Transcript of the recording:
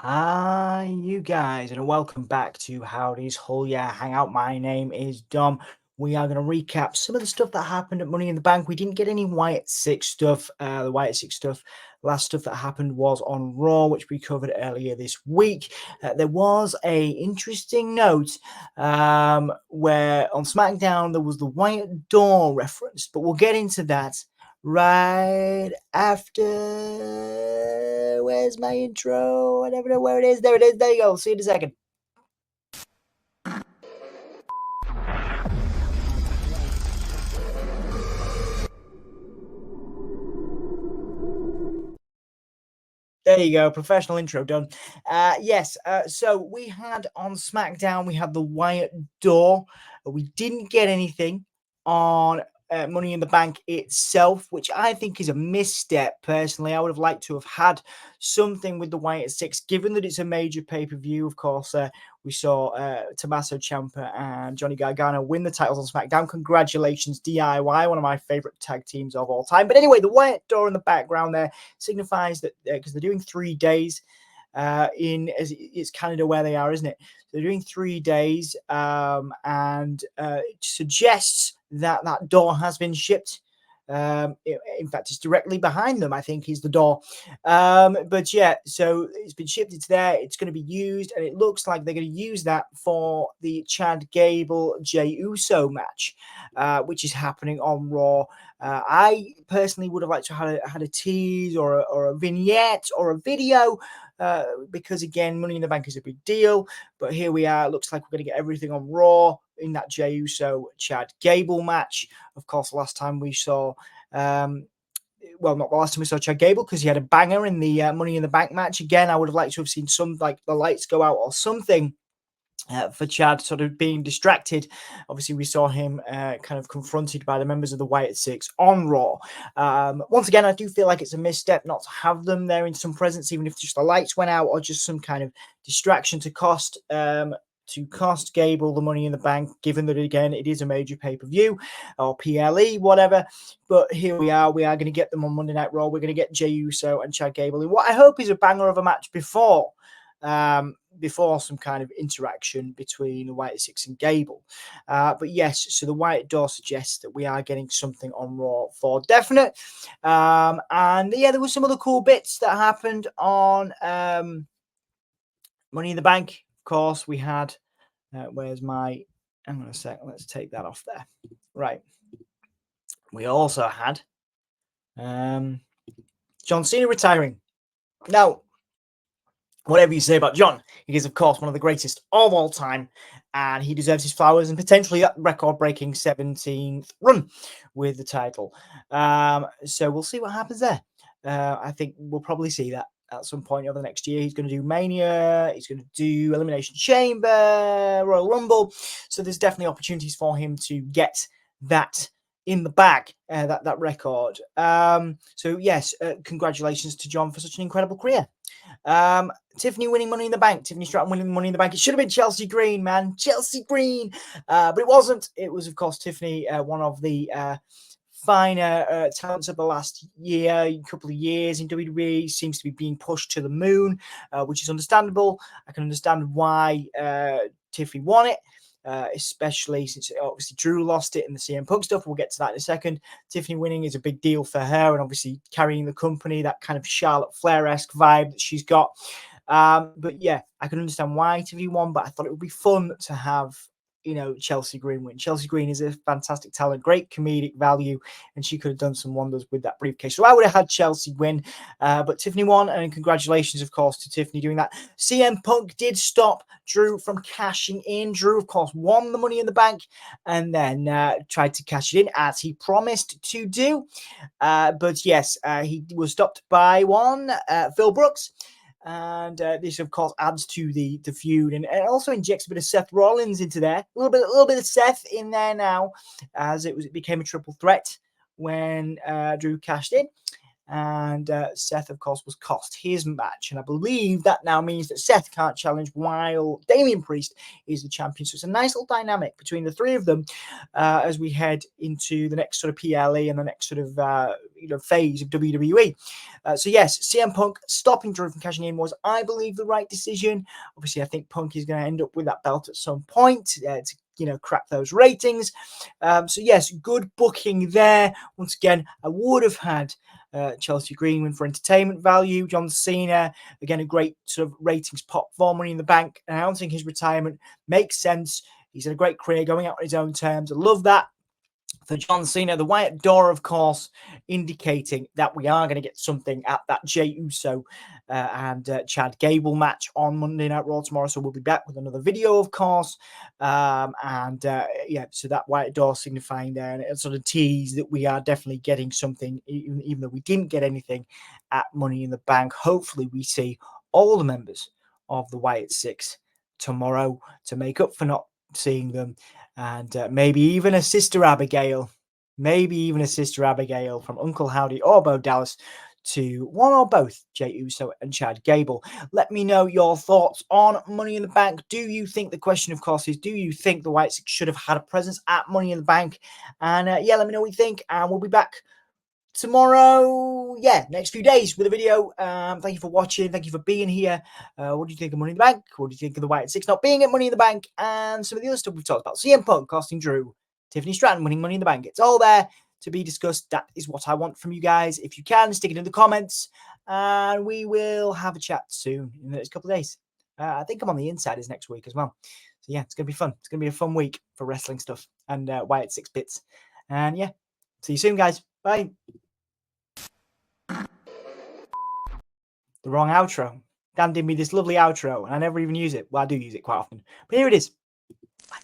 Hi, you guys, and welcome back to Howdy's Whole Year Hangout. My name is Dom. We are going to recap some of the stuff that happened at Money in the Bank. We didn't get any Wyatt Sick stuff. The Wyatt Sick stuff, last stuff that happened was on Raw, which we covered earlier this week. There was a interesting note where on SmackDown there was the Wyatt door reference, but we'll get into that right after. Where's my intro? I never know where it is. There it is. There you go. See you in a second. There you go. Professional intro done. Yes. So we had on SmackDown, we had the Wyatt door. We didn't get anything on Money in the Bank itself, which I think is a misstep. Personally, I would have liked to have had something with the Wyatt Six, given that it's a major pay-per-view. Of course, we saw Tommaso Ciampa and Johnny Gargano win the titles on SmackDown. Congratulations, DIY, one of my favorite tag teams of all time. But anyway, the Wyatt door in the background there signifies that because they're doing 3 days it's Canada where they are, isn't it? So they're doing 3 days, and it suggests that that door has been shipped. In fact, it's directly behind them, I think, is the door. But yeah, so it's been shipped. It's there. It's going to be used, and it looks like they're going to use that for the Chad Gable Jey Uso match, which is happening on Raw. I personally would have liked to have had a tease or a vignette or a video, because again, Money in the Bank is a big deal. But here we are. It looks like we're going to get everything on Raw in that Jey Uso Chad Gable match. Of course, the last time we saw, well, not the last time we saw Chad Gable, because he had a banger in the Money in the Bank match. Again, I would have liked to have seen some, like, the lights go out or something. For Chad sort of being distracted. Obviously, we saw him kind of confronted by the members of the Wyatt Six on Raw. Once again, I do feel like it's a misstep not to have them there in some presence, even if just the lights went out or just some kind of distraction to cost Gable the Money in the Bank, given that, again, it is a major pay-per-view or PLE, whatever. But here we are. We are going to get them on Monday Night Raw. We're going to get Jey Uso and Chad Gable in what I hope is a banger of a match before some kind of interaction between the Wyatt Six and Gable. But yes, so the Wyatt door suggests that we are getting something on Raw for definite. And yeah, there were some other cool bits that happened on Money in the Bank. Of course, we had, where's my, hang on a sec, let's take that off there. Right. We also had John Cena retiring. Now, whatever you say about John, he is, of course, one of the greatest of all time, and he deserves his flowers and potentially that record-breaking 17th run with the title. So we'll see what happens there. I think we'll probably see that at some point over the next year. He's going to do Mania, he's going to do Elimination Chamber, Royal Rumble. So there's definitely opportunities for him to get that in the bag, that record. So yes, congratulations to John for such an incredible career. Tiffany winning Money in the Bank. Tiffany Stratton winning Money in the Bank. It should have been Chelsea Green, man. Chelsea Green. But it wasn't. It was, of course, Tiffany, one of the finer talents of the last couple of years in WWE. Seems to be being pushed to the moon, which is understandable. I can understand why Tiffany won it. Especially since obviously Drew lost it in the CM Punk stuff. We'll get to that in a second. Tiffany winning is a big deal for her, and obviously carrying the company, that kind of Charlotte Flair-esque vibe that she's got. But yeah, I can understand why Tiffany won, but I thought it would be fun to have, Chelsea Green win. Chelsea Green is a fantastic talent, great comedic value, and she could have done some wonders with that briefcase. So I would have had Chelsea win, but Tiffany won, and congratulations, of course, to Tiffany doing that. CM Punk did stop Drew from cashing in. Drew, of course, won the Money in the Bank and then tried to cash it in, as he promised to do. But yes, he was stopped by Phil Brooks. And this, of course, adds to the feud, and it also injects a bit of Seth Rollins into there. A little bit of Seth in there now, as it became a triple threat when Drew cashed in. And Seth, of course, was cost his match. And I believe that now means that Seth can't challenge while Damian Priest is the champion. So it's a nice little dynamic between the three of them as we head into the next sort of PLE and the next sort of phase of WWE. So yes, CM Punk stopping Drew from cashing in was, I believe, the right decision. Obviously, I think Punk is going to end up with that belt at some point to crack those ratings. So yes, good booking there. Once again, I would have had Chelsea Green for entertainment value. John Cena, again, a great sort of ratings pop for Money in the Bank, announcing his retirement makes sense. He's had a great career going out on his own terms. I love that. For John Cena, the Wyatt door, of course, indicating that we are going to get something at that Jey Uso and Chad Gable match on Monday Night Raw tomorrow. So we'll be back with another video, of course. So that Wyatt door signifying there, and it sort of tease that we are definitely getting something, even though we didn't get anything at Money in the Bank. Hopefully, we see all the members of the Wyatt Six tomorrow to make up for not seeing them. And maybe even a Sister Abigail from Uncle Howdy or Bo Dallas to one or both Jey Uso and Chad Gable. Let me know your thoughts on Money in the Bank. Do you think, the question, of course, is, do you think the Wyatt Six should have had a presence at Money in the Bank? And let me know what you think, and we'll be back tomorrow, next few days with a video. Thank you for watching. Thank you for being here. What do you think of Money in the Bank? What do you think of the Wyatt Six not being at Money in the Bank? And some of the other stuff we've talked about. CM Punk costing Drew, Tiffany Stratton winning Money in the Bank. It's all there to be discussed. That is what I want from you guys. If you can, stick it in the comments. And we will have a chat soon in the next couple of days. I think I'm on the Insiders next week as well. So yeah, it's going to be fun. It's going to be a fun week for wrestling stuff and Wyatt Six bits. And yeah, see you soon, guys. Bye. The wrong outro. Dan did me this lovely outro, and I never even use it. Well, I do use it quite often. But here it is. Bye.